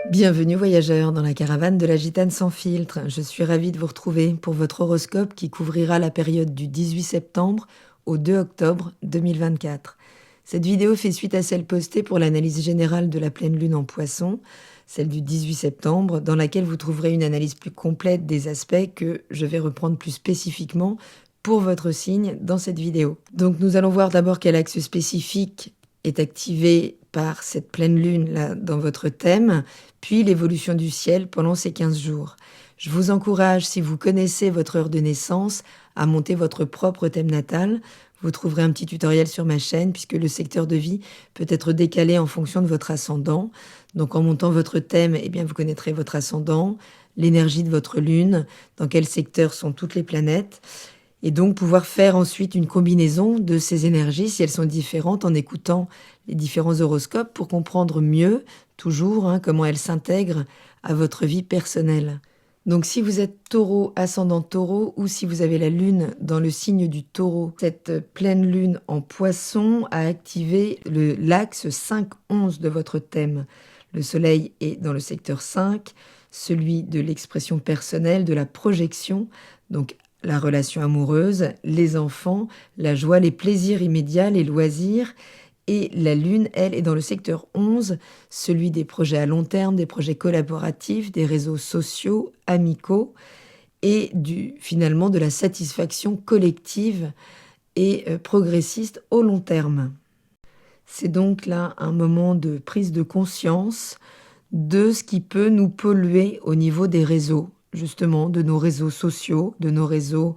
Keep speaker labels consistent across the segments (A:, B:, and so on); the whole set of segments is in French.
A: Bienvenue voyageurs dans la caravane de la Gitane sans filtre. Je suis ravie de vous retrouver pour votre horoscope qui couvrira la période du 18 septembre au 2 octobre 2024. Cette vidéo fait suite à celle postée pour l'analyse générale de la pleine lune en Poisson, celle du 18 septembre, dans laquelle vous trouverez une analyse plus complète des aspects que je vais reprendre plus spécifiquement pour votre signe dans cette vidéo. Donc nous allons voir d'abord quel axe spécifique est activé par cette pleine lune là dans votre thème, puis l'évolution du ciel pendant ces 15 jours. Je vous encourage, si vous connaissez votre heure de naissance, à monter votre propre thème natal. Vous trouverez un petit tutoriel sur ma chaîne puisque le secteur de vie peut être décalé en fonction de votre ascendant. Donc en montant votre thème, eh bien, vous connaîtrez votre ascendant, l'énergie de votre lune, dans quel secteur sont toutes les planètes. Et donc pouvoir faire ensuite une combinaison de ces énergies, si elles sont différentes, en écoutant les différents horoscopes pour comprendre mieux, toujours, comment elles s'intègrent à votre vie personnelle. Donc si vous êtes taureau, ascendant taureau, ou si vous avez la lune dans le signe du taureau, cette pleine lune en poisson a activé l'axe 5-11 de votre thème. Le soleil est dans le secteur 5, celui de l'expression personnelle, de la projection, donc la relation amoureuse, les enfants, la joie, les plaisirs immédiats, les loisirs. Et la lune, elle, est dans le secteur 11, celui des projets à long terme, des projets collaboratifs, des réseaux sociaux, amicaux, et finalement de la satisfaction collective et progressiste au long terme. C'est donc là un moment de prise de conscience de ce qui peut nous polluer au niveau des réseaux, justement, de nos réseaux sociaux, de nos réseaux,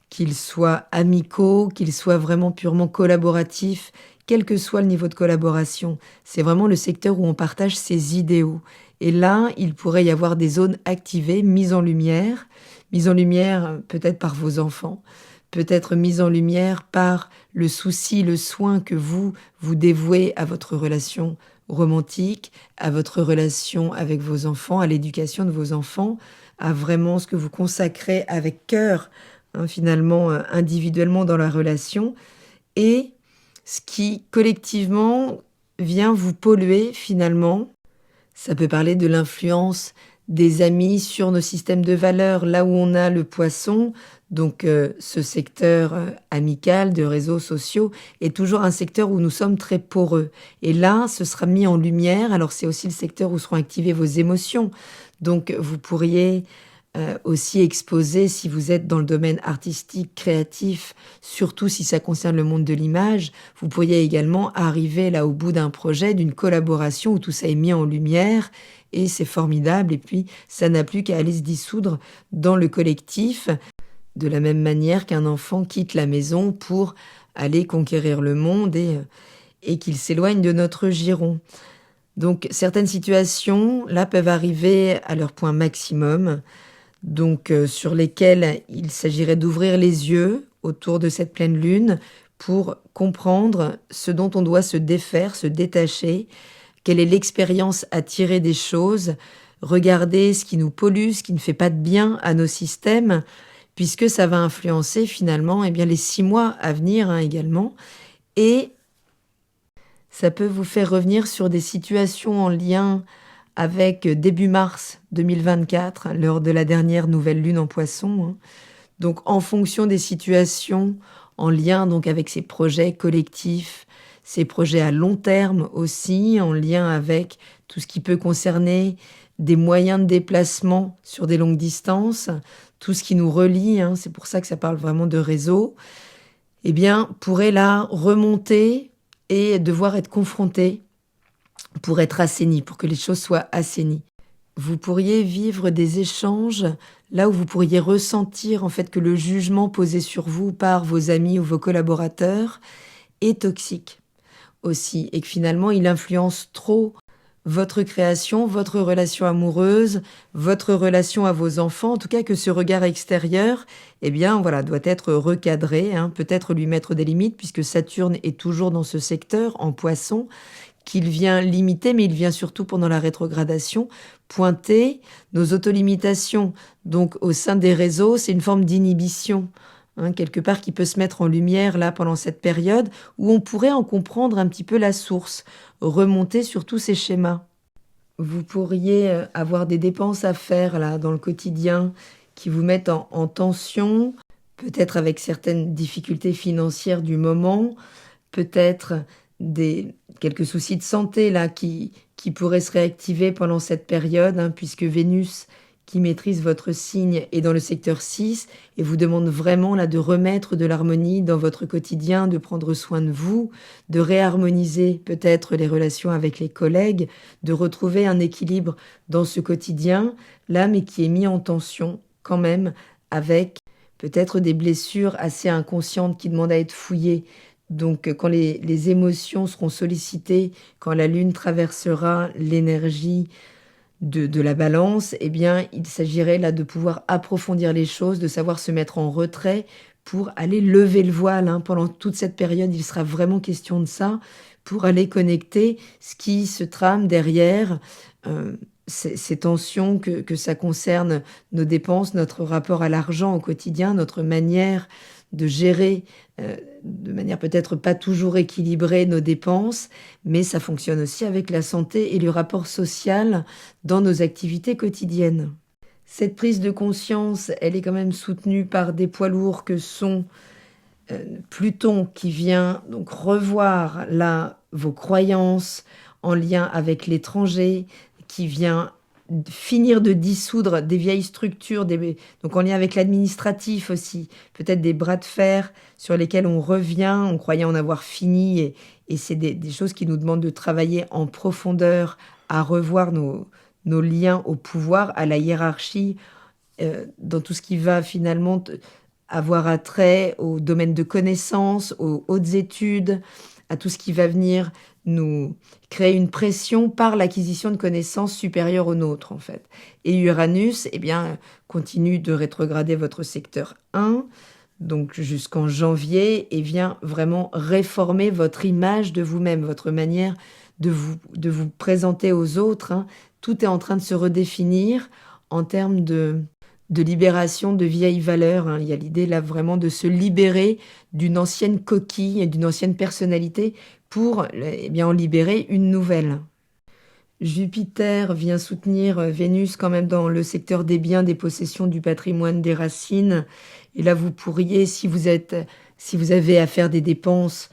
A: qu'ils soient amicaux, qu'ils soient vraiment purement collaboratifs, quel que soit le niveau de collaboration. C'est vraiment le secteur où on partage ses idéaux. Et là, il pourrait y avoir des zones activées, mises en lumière peut-être par vos enfants, peut-être mises en lumière par le souci, le soin que vous dévouez à votre relation romantique, à votre relation avec vos enfants, à l'éducation de vos enfants, à vraiment ce que vous consacrez avec cœur, finalement, individuellement dans la relation, et ce qui, collectivement, vient vous polluer, finalement. Ça peut parler de l'influence des amis sur nos systèmes de valeurs, là où on a le poisson, donc ce secteur amical, de réseaux sociaux, est toujours un secteur où nous sommes très poreux. Et là, ce sera mis en lumière, alors c'est aussi le secteur où seront activées vos émotions. Donc vous pourriez aussi exposer, si vous êtes dans le domaine artistique, créatif, surtout si ça concerne le monde de l'image, vous pourriez également arriver là au bout d'un projet, d'une collaboration où tout ça est mis en lumière et c'est formidable. Et puis ça n'a plus qu'à aller se dissoudre dans le collectif, de la même manière qu'un enfant quitte la maison pour aller conquérir le monde et qu'il s'éloigne de notre giron. Donc certaines situations là peuvent arriver à leur point maximum, donc sur lesquels il s'agirait d'ouvrir les yeux autour de cette pleine lune pour comprendre ce dont on doit se défaire, se détacher, quelle est l'expérience à tirer des choses, regarder ce qui nous pollue, ce qui ne fait pas de bien à nos systèmes, puisque ça va influencer finalement les 6 mois à venir également, et ça peut vous faire revenir sur des situations en lien avec début mars 2024, lors de la dernière nouvelle lune en poisson. Donc en fonction des situations, en lien donc avec ces projets collectifs, ces projets à long terme aussi, en lien avec tout ce qui peut concerner des moyens de déplacement sur des longues distances, tout ce qui nous relie, c'est pour ça que ça parle vraiment de réseau, pourrait là remonter et devoir être confronté pour être assaini, pour que les choses soient assainies. Vous pourriez vivre des échanges là où vous pourriez ressentir en fait que le jugement posé sur vous par vos amis ou vos collaborateurs est toxique aussi, et que finalement il influence trop votre création, votre relation amoureuse, votre relation à vos enfants, en tout cas que ce regard extérieur, doit être recadré, peut-être lui mettre des limites, puisque Saturne est toujours dans ce secteur, en poisson, qu'il vient limiter, mais il vient surtout pendant la rétrogradation pointer nos autolimitations. Donc au sein des réseaux, c'est une forme d'inhibition, quelque part qui peut se mettre en lumière là pendant cette période où on pourrait en comprendre un petit peu la source, remonter sur tous ces schémas. vous pourriez avoir des dépenses à faire là dans le quotidien qui vous mettent en tension, peut-être avec certaines difficultés financières du moment, peut-être quelques soucis de santé là qui pourraient se réactiver pendant cette période, hein, puisque Vénus, qui maîtrise votre signe, est dans le secteur 6 et vous demande vraiment là de remettre de l'harmonie dans votre quotidien, de prendre soin de vous, de réharmoniser peut-être les relations avec les collègues, de retrouver un équilibre dans ce quotidien là, mais qui est mis en tension quand même avec peut-être des blessures assez inconscientes qui demandent à être fouillées. Donc quand les émotions seront sollicitées, quand la lune traversera l'énergie de la balance, eh bien, il s'agirait là de pouvoir approfondir les choses, de savoir se mettre en retrait pour aller lever le voile, hein. Pendant toute cette période, il sera vraiment question de ça, pour aller connecter ce qui se trame derrière ces tensions, que ça concerne nos dépenses, notre rapport à l'argent au quotidien, notre manière de gérer de manière peut-être pas toujours équilibrée nos dépenses, mais ça fonctionne aussi avec la santé et le rapport social dans nos activités quotidiennes. Cette prise de conscience, elle est quand même soutenue par des poids lourds que sont Pluton, qui vient donc revoir là vos croyances en lien avec l'étranger, qui vient finir de dissoudre des vieilles structures, donc en lien avec l'administratif aussi, peut-être des bras de fer sur lesquels on revient, on croyait en avoir fini, et c'est des choses qui nous demandent de travailler en profondeur, à revoir nos liens au pouvoir, à la hiérarchie, dans tout ce qui va finalement avoir attrait au domaine de connaissances, aux hautes études, à tout ce qui va venir nous créer une pression par l'acquisition de connaissances supérieures aux nôtres, en fait. Et Uranus, eh bien, continue de rétrograder votre secteur 1, donc jusqu'en janvier, et vient vraiment réformer votre image de vous-même, votre manière de vous présenter aux autres, hein. Tout est en train de se redéfinir en termes de libération de vieilles valeurs, hein. Il y a l'idée là vraiment de se libérer d'une ancienne coquille et d'une ancienne personnalité pour en libérer une nouvelle. Jupiter vient soutenir Vénus quand même dans le secteur des biens, des possessions, du patrimoine, des racines. Et là, vous pourriez, si vous avez à faire des dépenses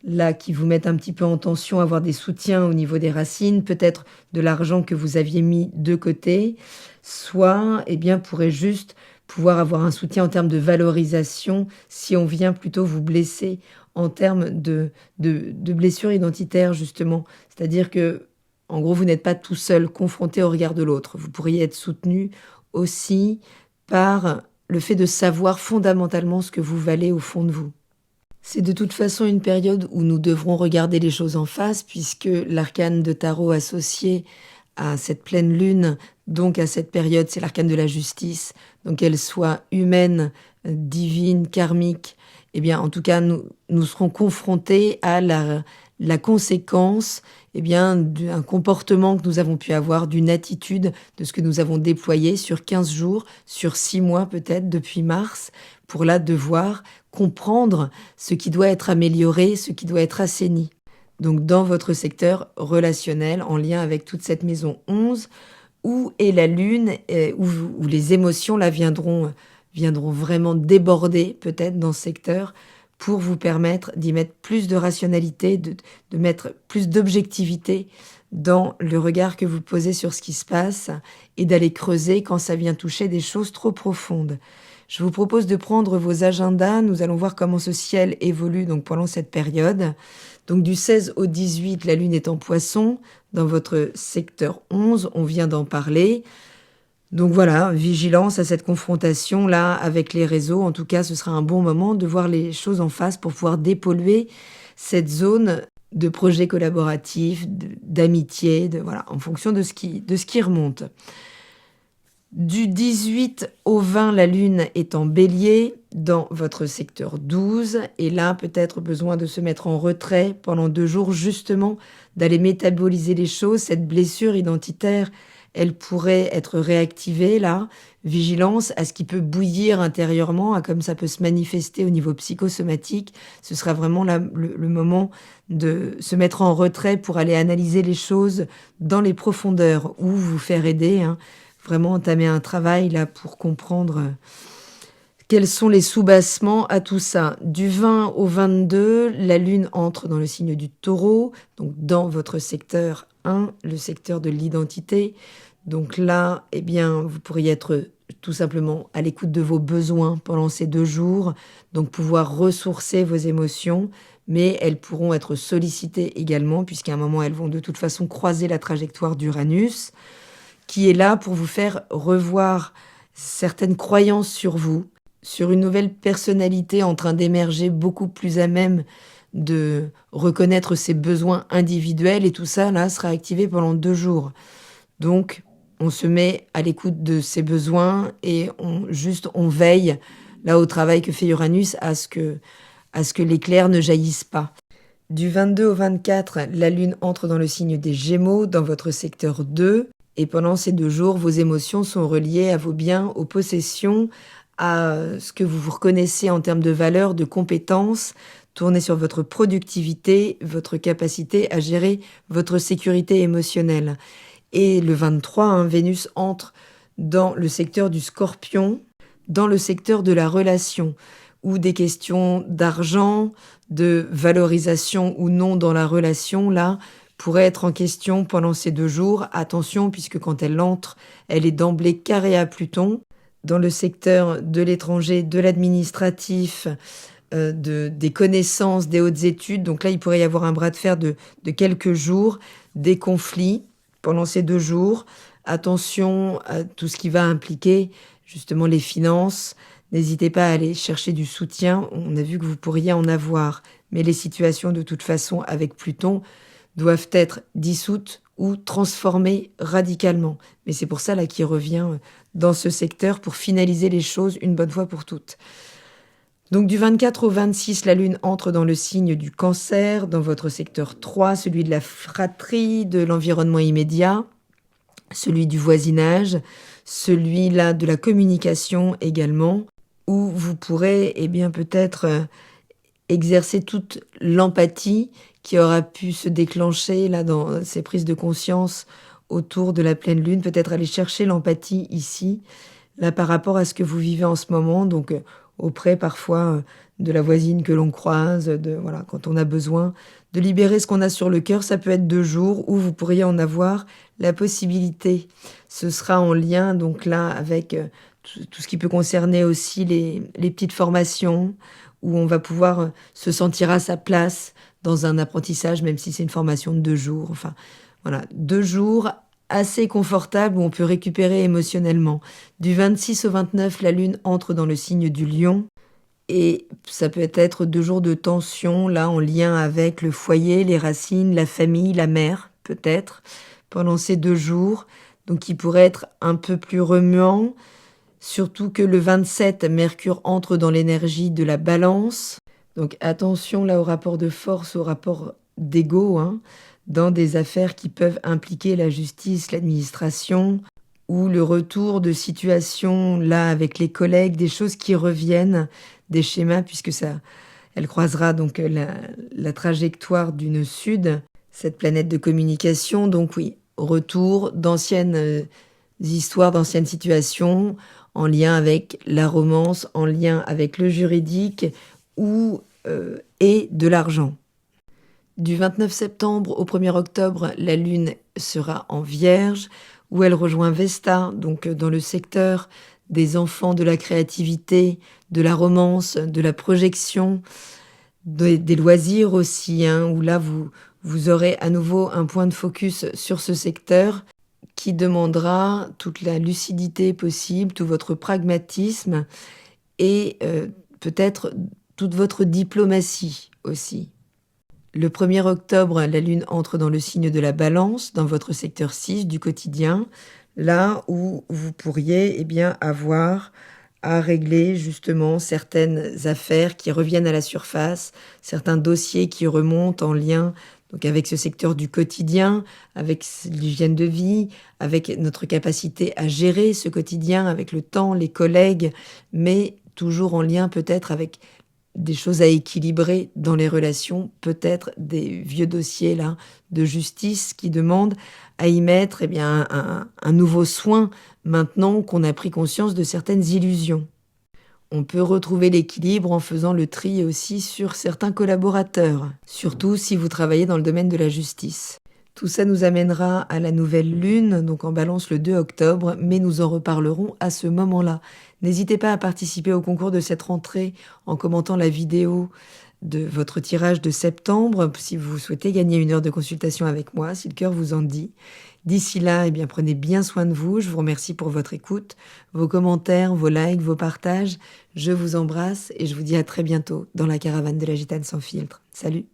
A: là qui vous mettent un petit peu en tension, avoir des soutiens au niveau des racines, peut-être de l'argent que vous aviez mis de côté, soit pourrait juste pouvoir avoir un soutien en termes de valorisation si on vient plutôt vous blesser en termes de blessures identitaires, justement. C'est-à-dire que, en gros, vous n'êtes pas tout seul confronté au regard de l'autre. Vous pourriez être soutenu aussi par le fait de savoir fondamentalement ce que vous valez au fond de vous. C'est de toute façon une période où nous devrons regarder les choses en face, puisque l'arcane de tarot associé à cette pleine lune, donc à cette période, c'est l'arcane de la justice, donc qu'elle soit humaine, divine, karmique, en tout cas, nous serons confrontés à la conséquence d'un comportement que nous avons pu avoir, d'une attitude, de ce que nous avons déployé sur 15 jours, sur 6 mois peut-être, depuis mars, pour là devoir comprendre ce qui doit être amélioré, ce qui doit être assaini. Donc dans votre secteur relationnel, en lien avec toute cette maison 11, où est la lune, où les émotions là viendront vraiment déborder peut-être dans ce secteur, pour vous permettre d'y mettre plus de rationalité, de mettre plus d'objectivité dans le regard que vous posez sur ce qui se passe, et d'aller creuser quand ça vient toucher des choses trop profondes. Je vous propose de prendre vos agendas. Nous allons voir comment ce ciel évolue donc pendant cette période. Donc du 16 au 18, la lune est en Poisson, dans votre secteur 11, on vient d'en parler. Donc voilà, vigilance à cette confrontation-là avec les réseaux. En tout cas, ce sera un bon moment de voir les choses en face pour pouvoir dépolluer cette zone de projets collaboratifs, d'amitié, en fonction de ce qui remonte. Du 18 au 20, la lune est en Bélier dans votre secteur 12. Et là, peut-être besoin de se mettre en retrait pendant 2 jours, justement, d'aller métaboliser les choses. Cette blessure identitaire, elle pourrait être réactivée là. Vigilance à ce qui peut bouillir intérieurement, à comme ça peut se manifester au niveau psychosomatique. Ce sera vraiment là le moment de se mettre en retrait pour aller analyser les choses dans les profondeurs ou vous faire aider, hein. Vraiment entamer un travail là pour comprendre quels sont les sous-bassements à tout ça. Du 20 au 22, la Lune entre dans le signe du Taureau, donc dans votre secteur 1, le secteur de l'identité. Donc là, eh bien, vous pourriez être tout simplement à l'écoute de vos besoins pendant ces 2 jours, donc pouvoir ressourcer vos émotions, mais elles pourront être sollicitées également, puisqu'à un moment, elles vont de toute façon croiser la trajectoire d'Uranus, qui est là pour vous faire revoir certaines croyances sur vous, sur une nouvelle personnalité en train d'émerger, beaucoup plus à même de reconnaître ses besoins individuels, et tout ça, là, sera activé pendant 2 jours. Donc, on se met à l'écoute de ses besoins et on veille, là, au travail que fait Uranus, à ce que l'éclair ne jaillisse pas. Du 22 au 24, la Lune entre dans le signe des Gémeaux, dans votre secteur 2, et pendant ces 2 jours, vos émotions sont reliées à vos biens, aux possessions, à ce que vous vous reconnaissez en termes de valeurs, de compétences, tournez sur votre productivité, votre capacité à gérer votre sécurité émotionnelle. Et le 23, hein, Vénus entre dans le secteur du Scorpion, dans le secteur de la relation, où des questions d'argent, de valorisation ou non dans la relation, là, pourraient être en question pendant ces 2 jours. Attention, puisque quand elle entre, elle est d'emblée carrée à Pluton, dans le secteur de l'étranger, de l'administratif, des connaissances, des hautes études. Donc là, il pourrait y avoir un bras de fer de quelques jours, des conflits pendant ces 2 jours. Attention à tout ce qui va impliquer justement les finances. N'hésitez pas à aller chercher du soutien. On a vu que vous pourriez en avoir. Mais les situations, de toute façon, avec Pluton, doivent être dissoutes ou transformées radicalement. Mais c'est pour ça là qu'il revient dans ce secteur pour finaliser les choses une bonne fois pour toutes. Donc du 24 au 26, la Lune entre dans le signe du Cancer, dans votre secteur 3, celui de la fratrie, de l'environnement immédiat, celui du voisinage, celui-là de la communication également, où vous pourrez peut-être exercer toute l'empathie qui aura pu se déclencher là dans ces prises de conscience autour de la pleine lune, peut-être aller chercher l'empathie ici, là par rapport à ce que vous vivez en ce moment, donc auprès parfois de la voisine que l'on croise, voilà, quand on a besoin de libérer ce qu'on a sur le cœur. Ça peut être 2 jours où vous pourriez en avoir la possibilité. Ce sera en lien donc là avec tout ce qui peut concerner aussi les petites formations, où on va pouvoir se sentir à sa place dans un apprentissage, même si c'est une formation de 2 jours. Enfin, voilà, 2 jours assez confortables où on peut récupérer émotionnellement. Du 26 au 29, la Lune entre dans le signe du Lion. Et ça peut être 2 jours de tension, là, en lien avec le foyer, les racines, la famille, la mère, peut-être, pendant ces 2 jours. Donc, qui pourraient être un peu plus remuants. Surtout que le 27, Mercure entre dans l'énergie de la Balance. Donc attention là au rapport de force, au rapport d'ego, hein, dans des affaires qui peuvent impliquer la justice, l'administration, ou le retour de situations là avec les collègues, des choses qui reviennent, des schémas, puisque elle croisera donc la trajectoire du nœud sud, cette planète de communication. Donc oui, retour d'anciennes histoires, d'anciennes situations, en lien avec la romance, en lien avec le juridique et de l'argent. Du 29 septembre au 1er octobre, la Lune sera en Vierge, où elle rejoint Vesta, donc dans le secteur des enfants, de la créativité, de la romance, de la projection, des loisirs aussi, hein, où là vous aurez à nouveau un point de focus sur ce secteur qui demandera toute la lucidité possible, tout votre pragmatisme et peut-être toute votre diplomatie aussi. Le 1er octobre, la Lune entre dans le signe de la Balance, dans votre secteur 6 du quotidien, là où vous pourriez avoir à régler justement certaines affaires qui reviennent à la surface, certains dossiers qui remontent en lien donc avec ce secteur du quotidien, avec l'hygiène de vie, avec notre capacité à gérer ce quotidien, avec le temps, les collègues, mais toujours en lien peut-être avec des choses à équilibrer dans les relations, peut-être des vieux dossiers là de justice qui demandent à y mettre un nouveau soin maintenant qu'on a pris conscience de certaines illusions. On peut retrouver l'équilibre en faisant le tri aussi sur certains collaborateurs, surtout si vous travaillez dans le domaine de la justice. Tout ça nous amènera à la nouvelle lune, donc en balance le 2 octobre, mais nous en reparlerons à ce moment-là. N'hésitez pas à participer au concours de cette rentrée en commentant la vidéo de votre tirage de septembre, si vous souhaitez gagner 1 heure de consultation avec moi, si le cœur vous en dit. D'ici là, prenez bien soin de vous. Je vous remercie pour votre écoute, vos commentaires, vos likes, vos partages. Je vous embrasse et je vous dis à très bientôt dans la caravane de la Gitane sans filtre. Salut!